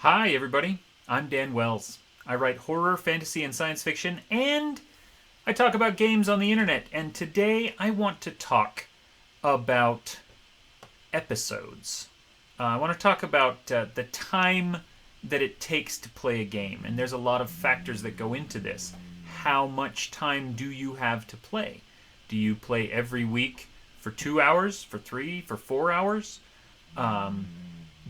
Hi, everybody. I'm Dan Wells. I write horror, fantasy, and science fiction, and I talk about games on the internet. And today I want to talk about episodes. I want to talk about the time that it takes to play a game. And there's a lot of factors that go into this. How much time do you have to play? Do you play every week for 2 hours, for 3, for 4 hours? Um,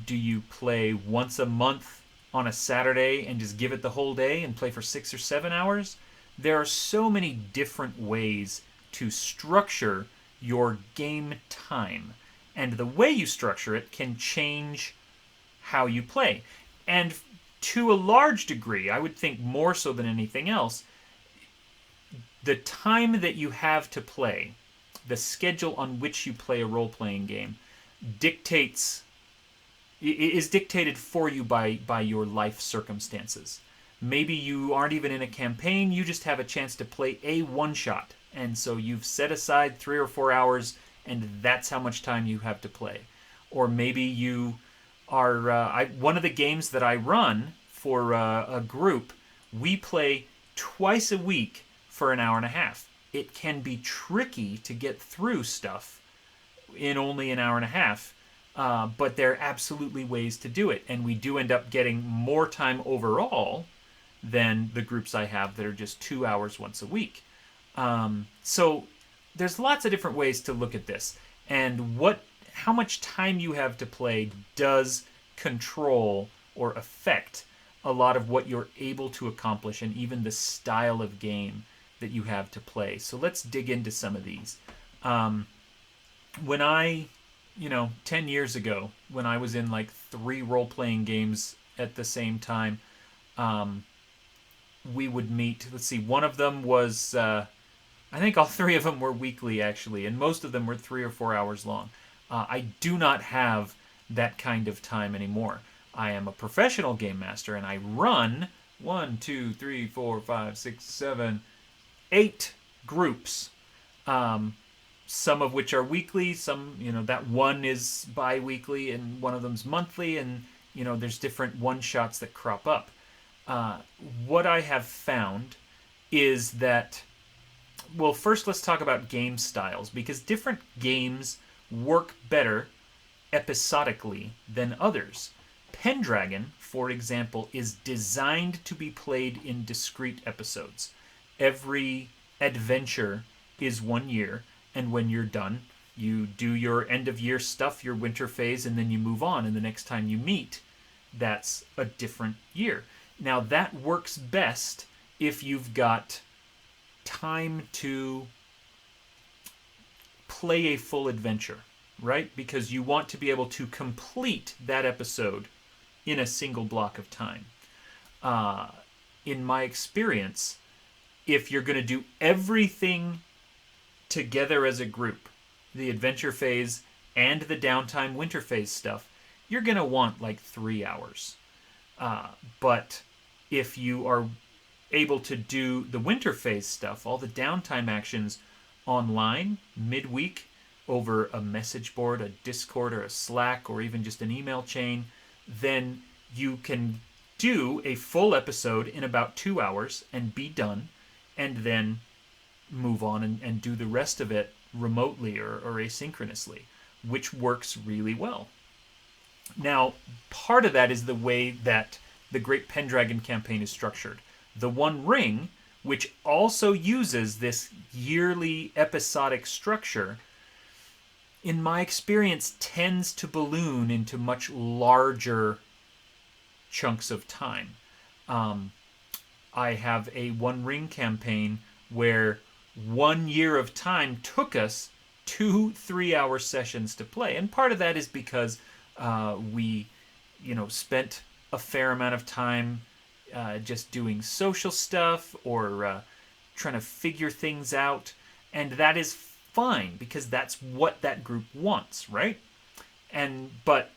do you play once a month on a Saturday and just give it the whole day and play for 6 or 7 hours? There are so many different ways to structure your game time. And the way you structure it can change how you play. And to a large degree, I would think more so than anything else, the time that you have to play, the schedule on which you play a role playing game, dictates is dictated for you by your life circumstances. Maybe you aren't even in a campaign, you just have a chance to play a one shot. And so you've set aside 3 or 4 hours, and that's how much time you have to play. Or maybe you are. One of the games that I run for a group, we play twice a week for an hour and a half. It can be tricky to get through stuff in only an hour and a half. But there are absolutely ways to do it. And we do end up getting more time overall than the groups I have that are just 2 hours once a week. So there's lots of different ways to look at this. And how much time you have to play does control or affect a lot of what you're able to accomplish and even the style of game that you have to play. So let's dig into some of these. When I 10 years ago, when I was in like 3 role playing games at the same time, we would meet. Let's see, one of them was, I think all 3 of them were weekly actually, and most of them were 3 or 4 hours long. I do not have that kind of time anymore. I am a professional game master and I run 1, 2, 3, 4, 5, 6, 7, 8 groups. Some of which are weekly, some, that one is bi-weekly and one of them's monthly, and, there's different one-shots that crop up. What I have found is that, well, first let's talk about game styles, because different games work better episodically than others. Pendragon, for example, is designed to be played in discrete episodes. Every adventure is 1 year, and when you're done, you do your end of year stuff, your winter phase, and then you move on. And the next time you meet, that's a different year. Now, that works best if you've got time to play a full adventure, right? Because you want to be able to complete that episode in a single block of time. In my experience, if you're going to do everything together as a group, the adventure phase and the downtime winter phase stuff, you're going to want like 3 hours. But if you are able to do the winter phase stuff, all the downtime actions online, midweek, over a message board, a Discord, or a Slack, or even just an email chain, then you can do a full episode in about 2 hours and be done, and then move on and do the rest of it remotely or asynchronously, which works really well. Now, part of that is the way that the Great Pendragon campaign is structured. The One Ring, which also uses this yearly episodic structure, in my experience, tends to balloon into much larger chunks of time. I have a One Ring campaign where 1 year of time took us 2 3-hour sessions to play. And part of that is because we, spent a fair amount of time just doing social stuff or trying to figure things out. And that is fine because that's what that group wants, right? But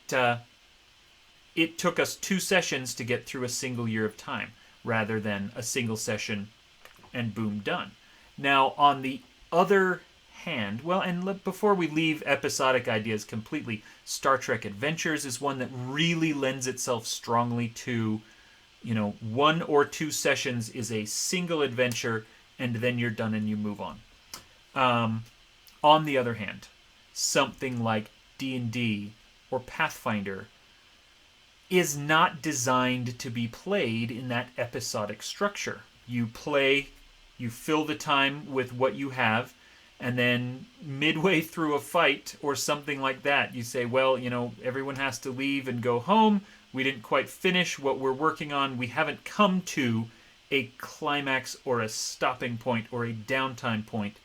it took us 2 sessions to get through a single year of time rather than a single session and boom, done. Now, on the other hand, well, and before we leave episodic ideas completely, Star Trek Adventures is one that really lends itself strongly to, 1 or 2 sessions is a single adventure, and then you're done and you move on. On the other hand, something like D&D or Pathfinder is not designed to be played in that episodic structure. You play, you fill the time with what you have, and then midway through a fight or something like that, you say, well, everyone has to leave and go home. We didn't quite finish what we're working on. We haven't come to a climax or a stopping point or a downtime point.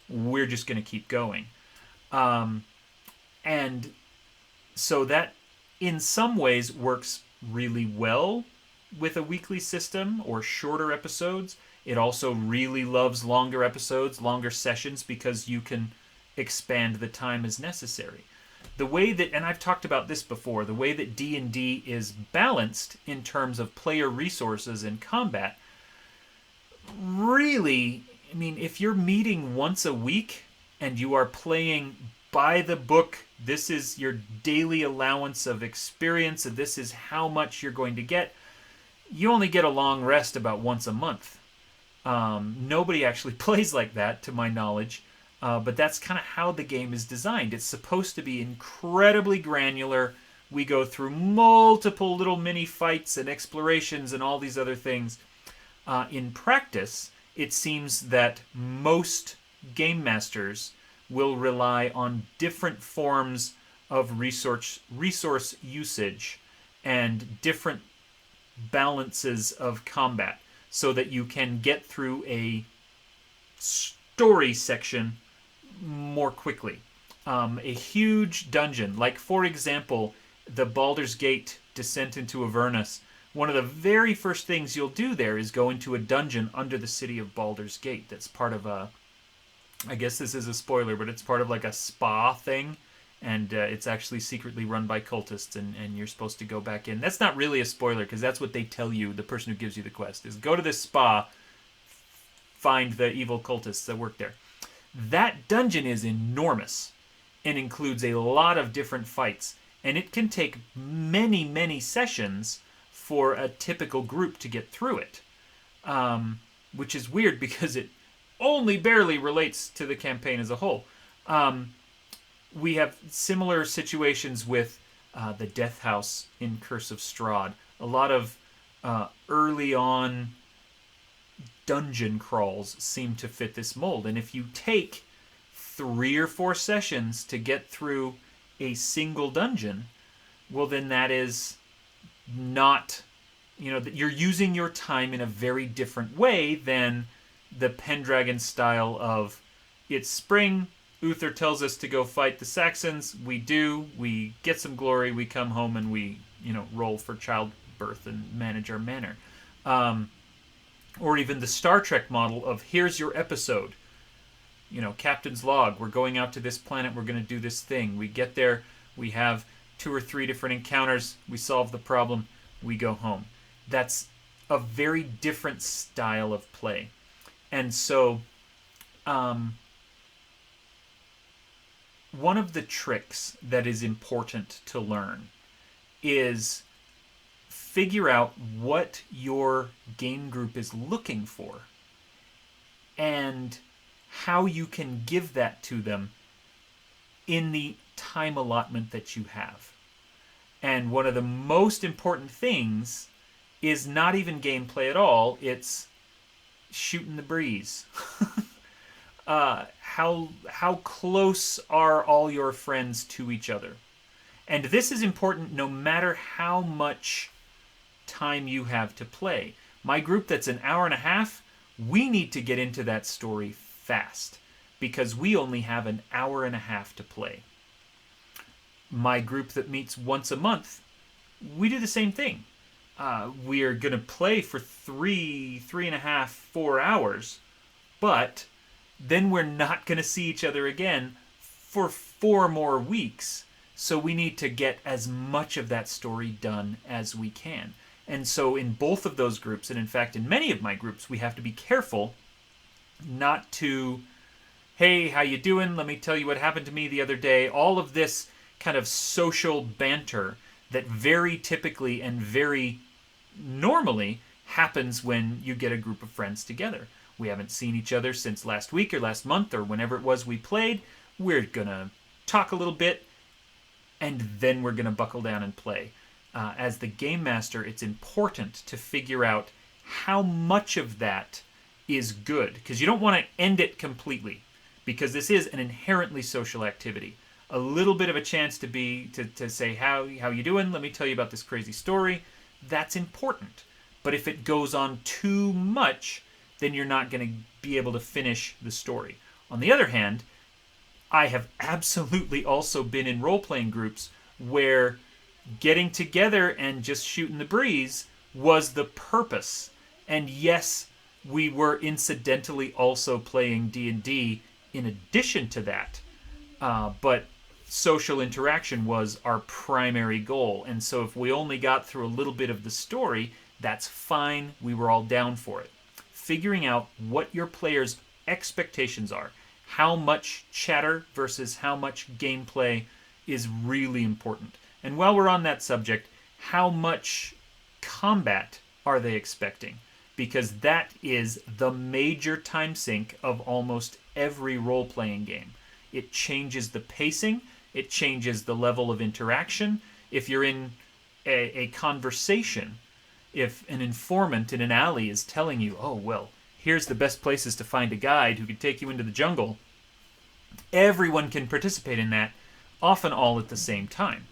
We're just going to keep going. And so that, in some ways, works really well with a weekly system or shorter episodes. It also really loves longer episodes, longer sessions, because you can expand the time as necessary. The way that, and I've talked about this before, the way that D&D is balanced in terms of player resources and combat, really, if you're meeting once a week and you are playing by the book, this is your daily allowance of experience, and this is how much you're going to get, you only get a long rest about once a month. Nobody actually plays like that, to my knowledge, but that's kind of how the game is designed. It's supposed to be incredibly granular. We go through multiple little mini fights and explorations and all these other things. In practice, it seems that most game masters will rely on different forms of resource usage and different balances of combat so that you can get through a story section more quickly. A huge dungeon, like, for example, the Baldur's Gate Descent into Avernus. One of the very first things you'll do there is go into a dungeon under the city of Baldur's Gate that's part of I guess this is a spoiler, but it's part of like a spa thing, and it's actually secretly run by cultists, and you're supposed to go back in. That's not really a spoiler, because that's what they tell you, the person who gives you the quest, is go to this spa, find the evil cultists that work there. That dungeon is enormous and includes a lot of different fights, and it can take many, many sessions for a typical group to get through it, which is weird because it only barely relates to the campaign as a whole. We have similar situations with the Death House in Curse of Strahd. A lot of early on dungeon crawls seem to fit this mold. And if you take 3 or 4 sessions to get through a single dungeon, well, then that is not, you're using your time in a very different way than the Pendragon style of, it's spring, Uther tells us to go fight the Saxons, we do, we get some glory, we come home and we, roll for childbirth and manage our manor. Or even the Star Trek model of, here's your episode, captain's log, we're going out to this planet, we're going to do this thing. We get there, we have 2 or 3 different encounters, we solve the problem, we go home. That's a very different style of play. And so, one of the tricks that is important to learn is figure out what your game group is looking for and how you can give that to them in the time allotment that you have. And one of the most important things is not even gameplay at all, it's shooting the breeze. How close are all your friends to each other? And this is important no matter how much time you have to play. My group that's an hour and a half, we need to get into that story fast because we only have an hour and a half to play. My group that meets once a month, we do the same thing. We're going to play for 3.5, 4 hours, but then we're not going to see each other again for 4 more weeks. So we need to get as much of that story done as we can. And so in both of those groups, and in fact in many of my groups, we have to be careful not to hey, how you doing? Let me tell you what happened to me the other day. All of this kind of social banter that very typically and very normally happens when you get a group of friends together. We haven't seen each other since last week or last month or whenever it was we played. We're going to talk a little bit, and then we're going to buckle down and play. As the game master, it's important to figure out how much of that is good, because you don't want to end it completely, because this is an inherently social activity. A little bit of a chance to say, how you doing? Let me tell you about this crazy story. That's important. But if it goes on too much, then you're not going to be able to finish the story. On the other hand, I have absolutely also been in role-playing groups where getting together and just shooting the breeze was the purpose. And yes, we were incidentally also playing D&D in addition to that. But social interaction was our primary goal. And so if we only got through a little bit of the story, that's fine. We were all down for it. Figuring out what your players' expectations are, how much chatter versus how much gameplay is really important. And while we're on that subject, how much combat are they expecting? Because that is the major time sink of almost every role-playing game. It changes the pacing. It changes the level of interaction. If you're in a conversation, if an informant in an alley is telling you, oh, well, here's the best places to find a guide who could take you into the jungle, everyone can participate in that, often all at the same time.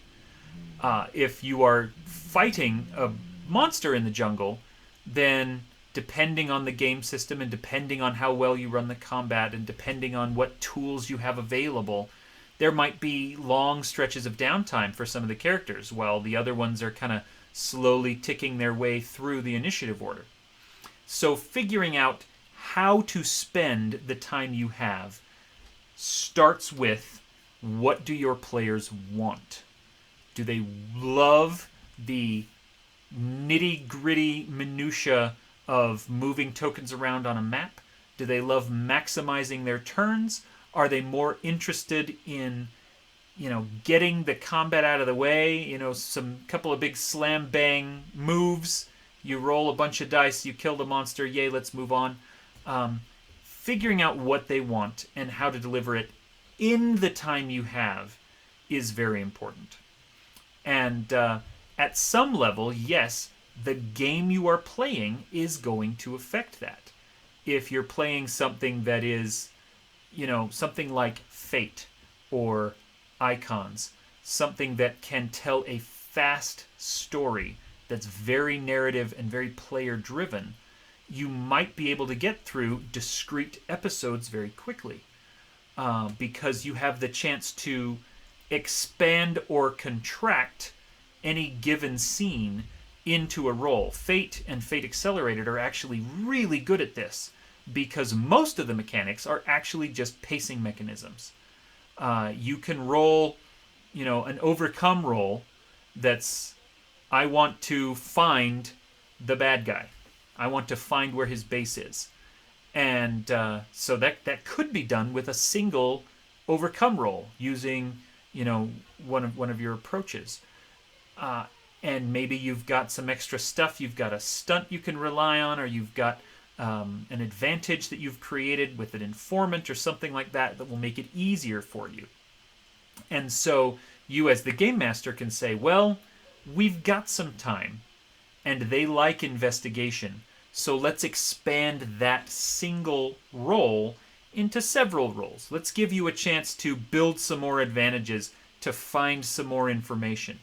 If you are fighting a monster in the jungle, then depending on the game system and depending on how well you run the combat and depending on what tools you have available, there might be long stretches of downtime for some of the characters while the other ones are kind of slowly ticking their way through the initiative order. So figuring out how to spend the time you have starts with, what do your players want? Do they love the nitty-gritty minutia of moving tokens around on a map? Do they love maximizing their turns? Are they more interested in, getting the combat out of the way? Some couple of big slam bang moves. You roll a bunch of dice, you kill the monster, yay, let's move on. Figuring out what they want and how to deliver it in the time you have is very important. And at some level, yes, the game you are playing is going to affect that. If you're playing something that is, something like Fate or Icons, something that can tell a fast story that's very narrative and very player-driven, you might be able to get through discrete episodes very quickly because you have the chance to expand or contract any given scene into a role. Fate and Fate Accelerated are actually really good at this because most of the mechanics are actually just pacing mechanisms. You can roll, an overcome roll that's, I want to find the bad guy. I want to find where his base is. And so that could be done with a single overcome roll using, one of your approaches. And maybe you've got some extra stuff. You've got a stunt you can rely on, or you've got an advantage that you've created with an informant or something like that will make it easier for you. And so you as the game master can say, well, we've got some time, and they like investigation, so let's expand that single role into several roles. Let's give you a chance to build some more advantages, to find some more information.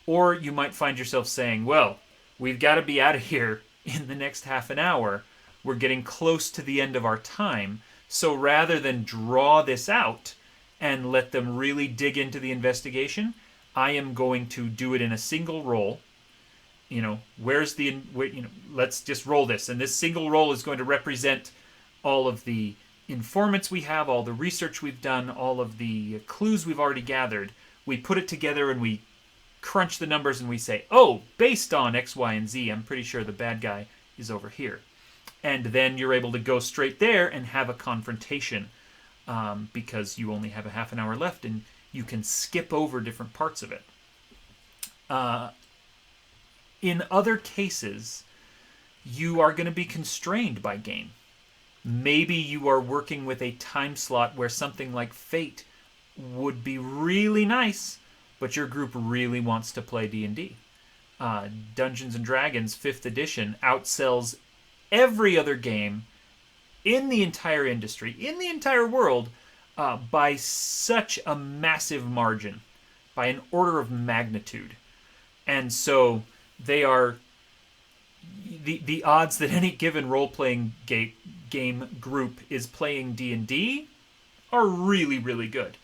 Or you might find yourself saying, well, we've got to be out of here in the next half an hour. We're getting close to the end of our time. So rather than draw this out and let them really dig into the investigation, I am going to do it in a single roll. Let's just roll this. And this single roll is going to represent all of the informants we have, all the research we've done, all of the clues we've already gathered. We put it together and we crunch the numbers and we say, oh, based on X, Y, and Z, I'm pretty sure the bad guy is over here. And then you're able to go straight there and have a confrontation. because you only have a half an hour left and you can skip over different parts of it. In other cases, you are going to be constrained by game. Maybe you are working with a time slot where something like Fate would be really nice, but your group really wants to play D&D. Dungeons and Dragons 5th edition outsells every other game in the entire industry, in the entire world, by such a massive margin, by an order of magnitude. And so they are the odds that any given role-playing game group is playing D&D are really, really good.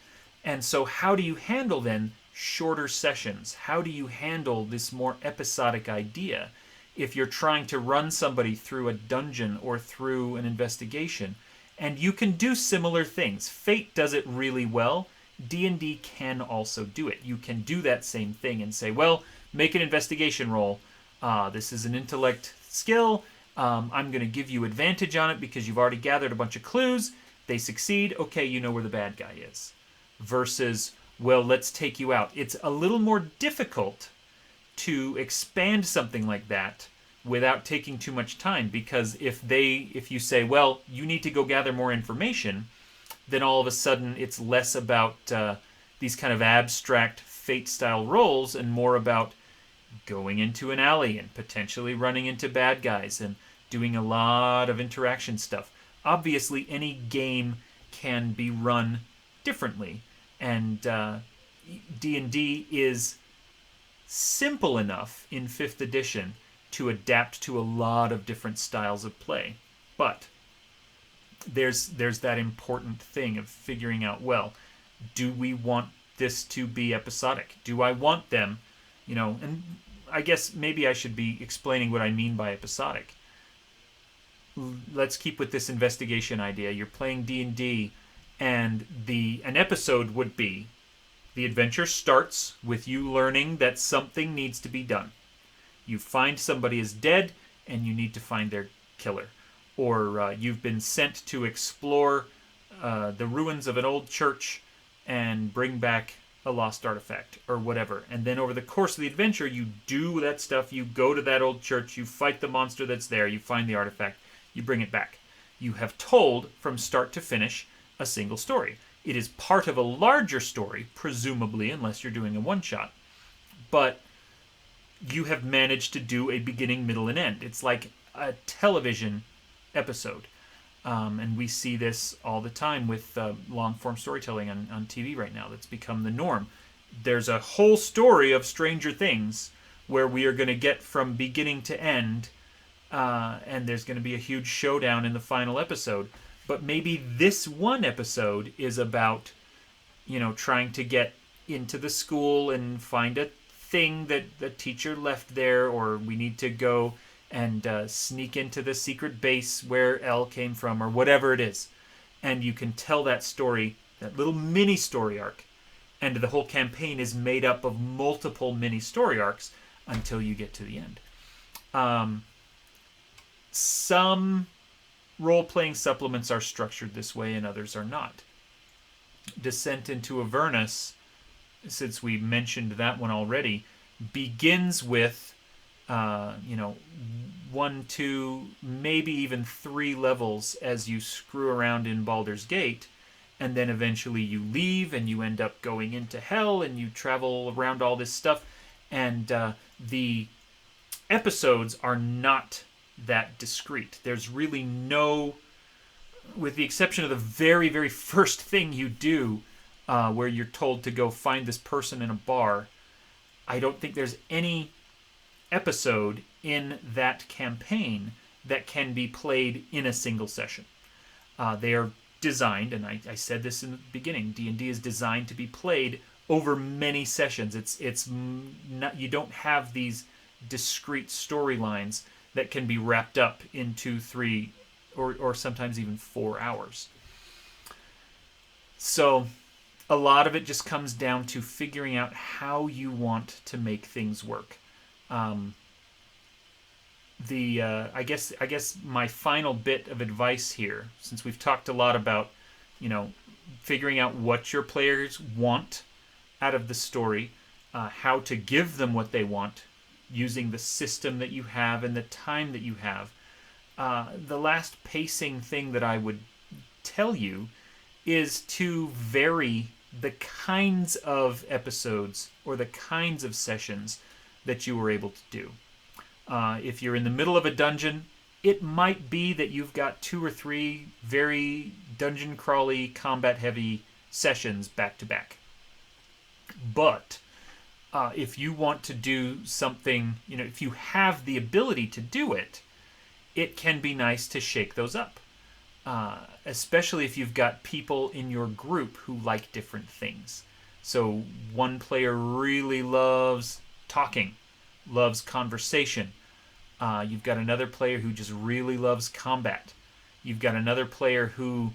And so how do you handle then shorter sessions? How do you handle this more episodic idea if you're trying to run somebody through a dungeon or through an investigation? And you can do similar things. Fate does it really well. D&D can also do it. You can do that same thing and say, well, make an investigation roll. This is an intellect skill. I'm going to give you advantage on it because you've already gathered a bunch of clues. They succeed. Okay, you know where the bad guy is. Versus, well, let's take you out. It's a little more difficult to expand something like that without taking too much time, because if you say, well, you need to go gather more information, then all of a sudden it's less about these kind of abstract Fate-style roles and more about going into an alley and potentially running into bad guys and doing a lot of interaction stuff. Obviously, any game can be run differently, and D&D is simple enough in 5th edition to adapt to a lot of different styles of play. But there's that important thing of figuring out, well, do we want this to be episodic? Do I want them, and I guess maybe I should be explaining what I mean by episodic. Let's keep with this investigation idea. You're playing D&D, and an episode would be, the adventure starts with you learning that something needs to be done. You find somebody is dead, and you need to find their killer. Or you've been sent to explore the ruins of an old church and bring back a lost artifact, or whatever. And then over the course of the adventure, you do that stuff. You go to that old church, you fight the monster that's there, you find the artifact, you bring it back. You have told, from start to finish, a single story. It is part of a larger story, presumably, unless you're doing a one-shot. But you have managed to do a beginning, middle, and end. It's like a television episode. And we see this all the time with long-form storytelling on TV right now. That's become the norm. There's a whole story of Stranger Things where we are going to get from beginning to end, and there's going to be a huge showdown in the final episode. But maybe this one episode is about, trying to get into the school and find a thing that the teacher left there, or we need to go and sneak into the secret base where Elle came from, or whatever it is. And you can tell that story, that little mini story arc. And the whole campaign is made up of multiple mini story arcs until you get to the end. Some role-playing supplements are structured this way and others are not. Descent into Avernus, since we mentioned that one already, begins with 1, 2, maybe even 3 levels as you screw around in Baldur's Gate, and then eventually you leave and you end up going into hell and you travel around all this stuff, and the episodes are not that discrete. There's really no, with the exception of the very, very first thing you do, where you're told to go find this person in a bar, I don't think there's any episode in that campaign that can be played in a single session. They are designed, and I said this in the beginning, D&D is designed to be played over many sessions. It's not, you don't have these discrete storylines that can be wrapped up in 2, 3, or sometimes even 4 hours. So a lot of it just comes down to figuring out how you want to make things work. I guess my final bit of advice here, since we've talked a lot about, figuring out what your players want out of the story, how to give them what they want, using the system that you have and the time that you have. The last pacing thing that I would tell you is to vary the kinds of episodes or the kinds of sessions that you were able to do. If you're in the middle of a dungeon, it might be that you've got 2 or 3 very dungeon crawly, combat heavy sessions back to back. But if you want to do something, if you have the ability to do it, it can be nice to shake those up. Especially if you've got people in your group who like different things. So one player really loves talking, loves conversation. You've got another player who just really loves combat. You've got another player who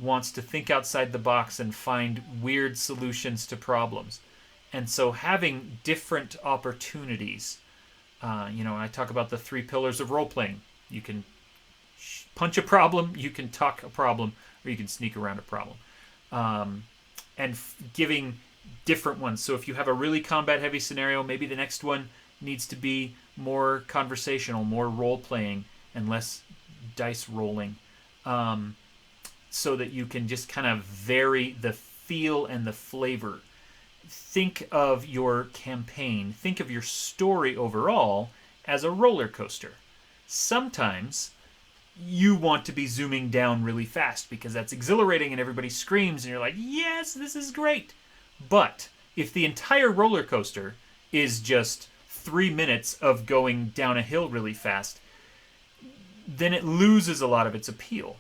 wants to think outside the box and find weird solutions to problems. And so having different opportunities, I talk about the 3 pillars of role-playing. You can punch a problem, you can talk a problem, or you can sneak around a problem. And giving different ones. So if you have a really combat-heavy scenario, maybe the next one needs to be more conversational, more role-playing, and less dice rolling. So that you can just kind of vary the feel and the flavor. Think of your campaign, think of your story overall as a roller coaster. Sometimes you want to be zooming down really fast because that's exhilarating and everybody screams and you're like, yes, this is great. But if the entire roller coaster is just 3 minutes of going down a hill really fast, then it loses a lot of its appeal.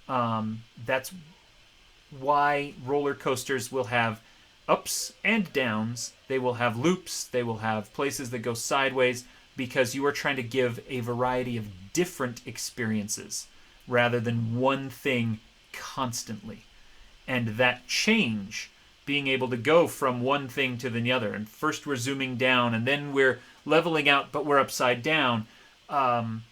That's why roller coasters will have ups and downs. They will have loops. They will have places that go sideways because you are trying to give a variety of different experiences rather than one thing constantly. And that change, being able to go from one thing to the other, and first we're zooming down and then we're leveling out but we're upside down, and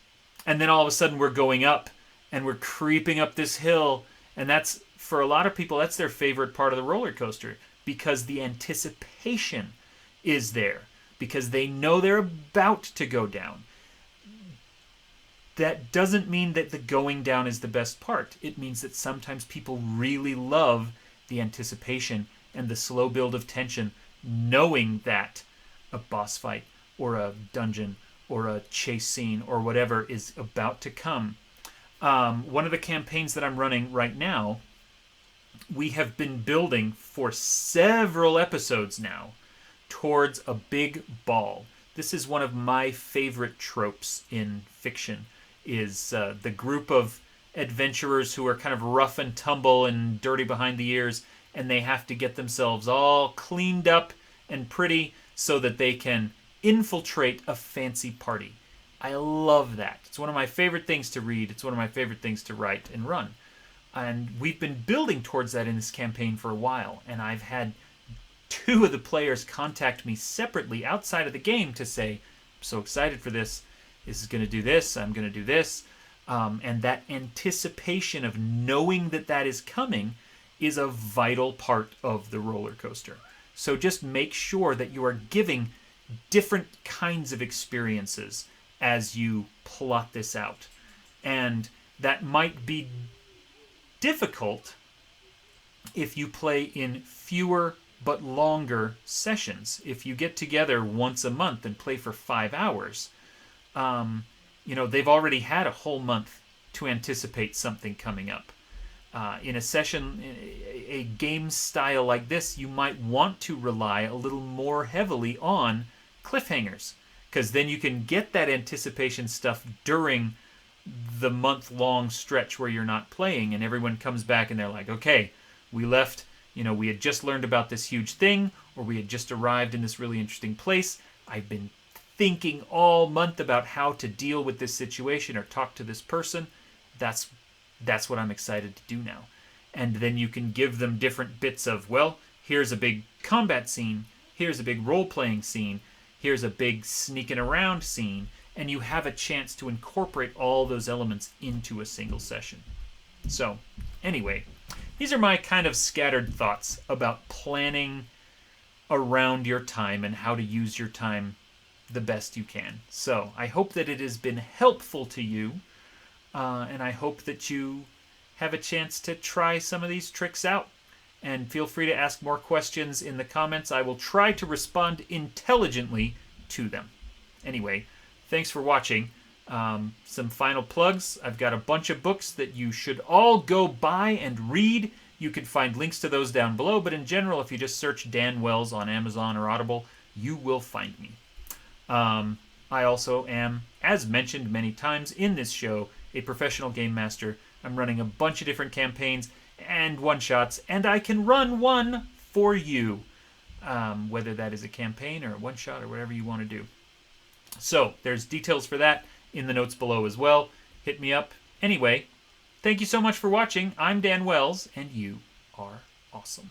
then all of a sudden we're going up and we're creeping up this hill, and that's, for a lot of people, that's their favorite part of the roller coaster because the anticipation is there, because they know they're about to go down. That doesn't mean that the going down is the best part. It means that sometimes people really love the anticipation and the slow build of tension, knowing that a boss fight or a dungeon or a chase scene or whatever is about to come. One of the campaigns that I'm running right now, we have been building for several episodes now towards a big ball. This is one of my favorite tropes in fiction, is the group of adventurers who are kind of rough and tumble and dirty behind the ears, and they have to get themselves all cleaned up and pretty so that they can infiltrate a fancy party. I love that. It's one of my favorite things to read. It's one of my favorite things to write and run. And we've been building towards that in this campaign for a while, and I've had 2 of the players contact me separately outside of the game to say, I'm so excited for this. This is going to do this. I'm going to do this. And that anticipation of knowing that that is coming is a vital part of the roller coaster. So just make sure that you are giving different kinds of experiences as you plot this out. And that might be difficult if you play in fewer but longer sessions. If you get together once a month and play for 5 hours, they've already had a whole month to anticipate something coming up. In a session, a game style like this, you might want to rely a little more heavily on cliffhangers, because then you can get that anticipation stuff during the month-long stretch where you're not playing, and everyone comes back and they're like, okay, we left, we had just learned about this huge thing, or we had just arrived in this really interesting place. I've been thinking all month about how to deal with this situation or talk to this person. That's what I'm excited to do now. And then you can give them different bits of, well, here's a big combat scene, here's a big role-playing scene, here's a big sneaking around scene, and you have a chance to incorporate all those elements into a single session. So, anyway, these are my kind of scattered thoughts about planning around your time and how to use your time the best you can. So I hope that it has been helpful to you, and I hope that you have a chance to try some of these tricks out. And feel free to ask more questions in the comments. I will try to respond intelligently to them. Anyway, thanks for watching. Some final plugs. I've got a bunch of books that you should all go buy and read. You can find links to those down below, but in general, if you just search Dan Wells on Amazon or Audible, you will find me. I also am, as mentioned many times in this show, a professional game master. I'm running a bunch of different campaigns and one-shots, and I can run one for you, whether that is a campaign or a one-shot or whatever you want to do. So there's details for that in the notes below as well. Hit me up. Anyway, thank you so much for watching. I'm Dan Wells, and you are awesome.